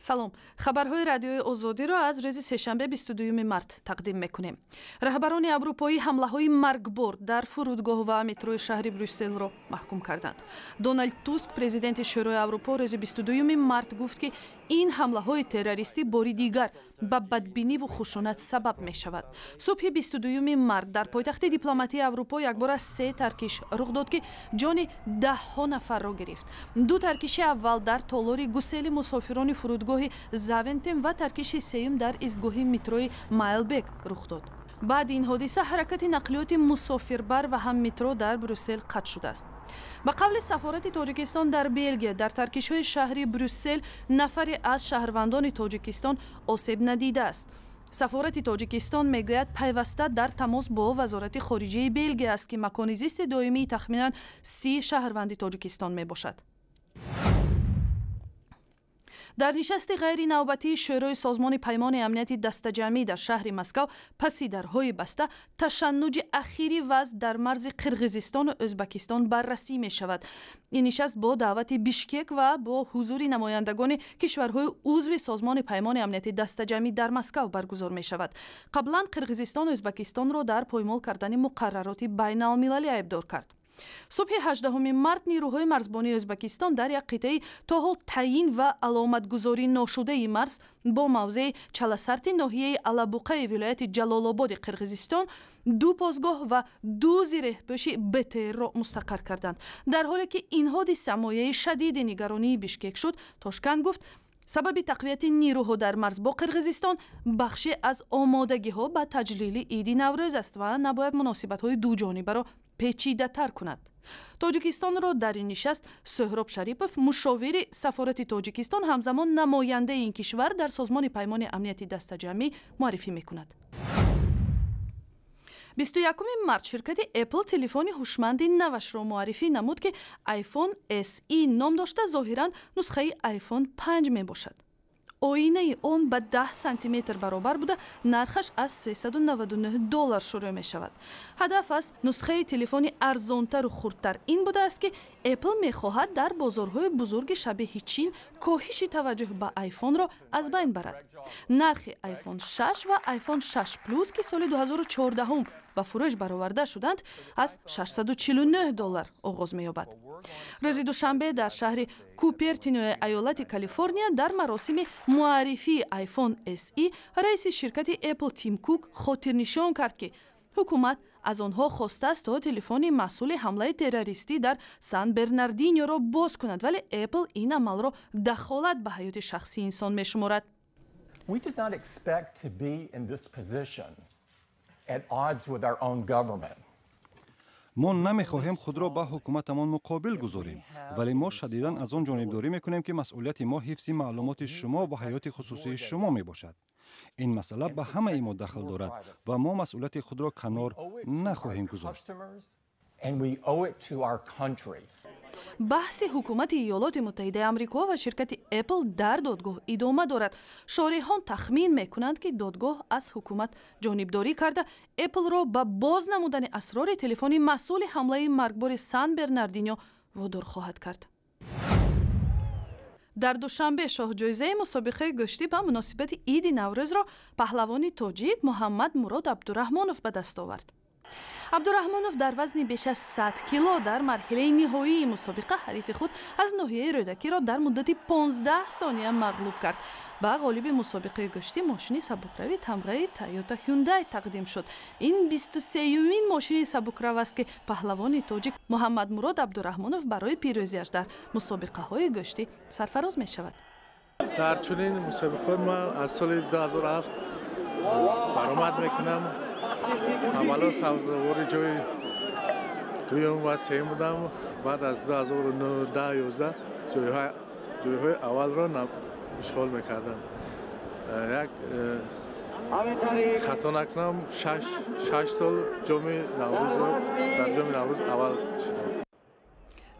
салом. Хабарҳои радиои Озодиро аз рӯзи сешанбе 22 март тақдим мекунем. Раҳбарони Аврупоӣ ҳамлаҳои маргбор дар фурудгоҳ ва метрои шаҳри Брюсселро маҳкум карданд. Дональд Туск, президенти Шӯрои Аврупо, рӯзи 22 март гуфт ки ин ҳамлаҳои террористӣ бори дигар ба бадбиниву хушунат сабаб мешавад. Субҳи 22 март дар пойтахти дипломатии Аврупо якбора 3 таркиш рух дод ки ҷони даҳҳо нафарро гирифт. Ду таркиши аввал дар толори гусели мусофирони фурудгоҳи Завентем ва таркиши сеюм дар изгоҳи метрои Майлбек рух дод. баъди ин ҳодиса ҳаракати нақлиёти мусофирбар ва ҳам метро дар Брюссел қатъ шудааст. ба қавли сафорати Тоҷикистон дар Белгия, дар таркишҳои шаҳри Брюссел нафаре аз шаҳрвандони Тоҷикистон осеб надидааст. сафорати Тоҷикистон мегӯяд пайваста дар тамос бо вазорати хориҷияи Белгия аст ки макони зисти доимии тахминан 30 шаҳрванди Тоҷикистон мебошад. дар нишасти ғайринавбатии шӯрои созмони паймони амнияти дастаҷамъӣ дар шаҳри Москав паси дарҳои баста ташаннуҷи ахири вазъ дар марзи Қирғизистону Ӯзбекистон баррасӣ мешавад. ин нишаст бо даъвати Бишкек ва бо ҳузури намояндагони кишварҳои узви созмони паймони амнияти дастаҷамъӣ дар Москав баргузор мешавад. қаблан Қирғизистон Ӯзбекистонро дар поймол кардани муқаррароти байналмилалӣ айбдор кард. субҳи 18 март нирӯҳои марзбонии Ӯзбекистон дар як қитъаи то ҳол таъин ва аломатгузорӣ ношудаи марз бо мавзеи чаласарти ноҳияи Алабуқаи вилояти Ҷалолободи Қирғизистон ду посгоҳ ва ду зирехпӯши БТР-ро мустақар карданд. дар ҳоле ки ин ҳодиса мояи шадиди нигаронии Бишкек шуд, Тошкент гуфт сабаби тақвияти нирӯҳо дар марз бо Қирғизистон бахше аз омодагиҳо ба таҷлили Иди Наврӯз аст ва набояд муносибатҳои дуҷонибаро печидатар кунад. Тоҷикистонро дар ин нишаст Сӯҳроб Шарипов, мушовири сафорати Тоҷикистон, ҳамзамон намояндаи ин кишвар дар созмони паймони амнияти дастаҷамъӣ муаррифӣ мекунад. 21 март ширкати Apple телефони ҳушманди навашро муаррифӣ намуд ки iPhone SE ном дошта зоҳиран нусхаи iPhone 5 мебошад. оинаи он ба 10 сантиметр баробар буда нархаш аз $399 шурӯъ мешавад. ҳадаф аз нусхаи телефони арзонтару хурдтар ин будааст ки Apple мехоҳад дар бозорҳои бузурги шабеҳи Чин коҳиши таваҷҷӯҳ ба iPhone-ро аз байн барад. нархи iPhone 6 ва iPhone 6 Plus ки соли 2014 ба фурӯш бароварда шуданд, аз $649 оғоз меёбад. рӯзи душанбе дар шаҳри Купертинои аёлати Калифорния дар маросими муаррифии iPhone SE раиси ширкати Apple Тим Кук хотирнишон кард ки ҳукумат аз онҳо хостааст то телефони масъули ҳамлаи террористӣ дар Сан-Бернардиноро боз кунад, вале Apple ин амалро дахолат ба ҳаёти шахсии инсон мешуморад. We did not expect to be in this position at odds with our own government. мо намехоҳем худро ба ҳукуматамон муқобил гузорем, вале мо шадидан аз он ҷонибдорӣ мекунем ки масъулияти мо ҳифзи маълумоти шумо ва ҳаёти хусусии шумо мебошад. ин масъала ба ҳамаи мо дахл дорад ва мо масъулияти худро канор нахоҳем гузошт. баҳси ҳукумати Иёлоти Муттаҳидаи Амрико ва ширкати Apple дар додгоҳ идома дорад. шориҳон тахмин мекунанд ки додгоҳ аз ҳукумат ҷонибдорӣ карда Apple-ро ба боз намудани асрори телефони масъули ҳамлаи маргбори Сан-Бернардино водор хоҳад кард. дар душанбе шоҳҷоизаи мусобиқаи гӯшти ба муносибати Иди Наврӯзро паҳлавони тоҷик Муҳаммад Мурод Абдураҳмонов ба даст овард. Абдураҳмонов дар вазни беш аз 100 кило дар марҳилаи ниҳоии мусобиқа ҳарифи худ аз ноҳияи рӯдакиро дар муддати 15 сония мағлуб кард. ба ғолиби мусобиқаи гӯшти мошини сабукрави тамғаи Toyota Hyundai тақдим шуд. ин 23-юмин мошини сабукрав аст ки паҳлавони тоҷик Муҳаммад Мурод Абдураҳмонов барои пирӯзиаш дар мусобиқаҳои гӯшти сарфароз мешавад. дар чунин мусобиқаҳо ман аз соли 2007 баромад мекунам. аввало савзавори ҷои дуюм ва сеюм будам. баъд аз 2009-11 ҷойҳои аввалро ишғол мекардам. як хато накунам 6 сол ҷоми Наврӯзро дар ҷоми Наврӯз аввал шудам.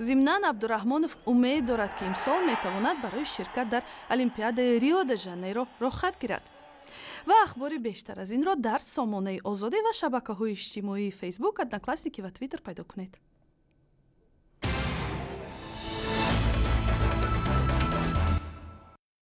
зимнан Абдураҳмонов умед дорад ки имсол метавонад барои ширкат дар Олимпиадаи Рио де Жанейро роҳхат гирад. ва ахбори бештар аз инро дар сомонаи Озодӣ ва шабакаҳои иҷтимоии Facebook, Одноклассники ва Twitter пайдо кунед.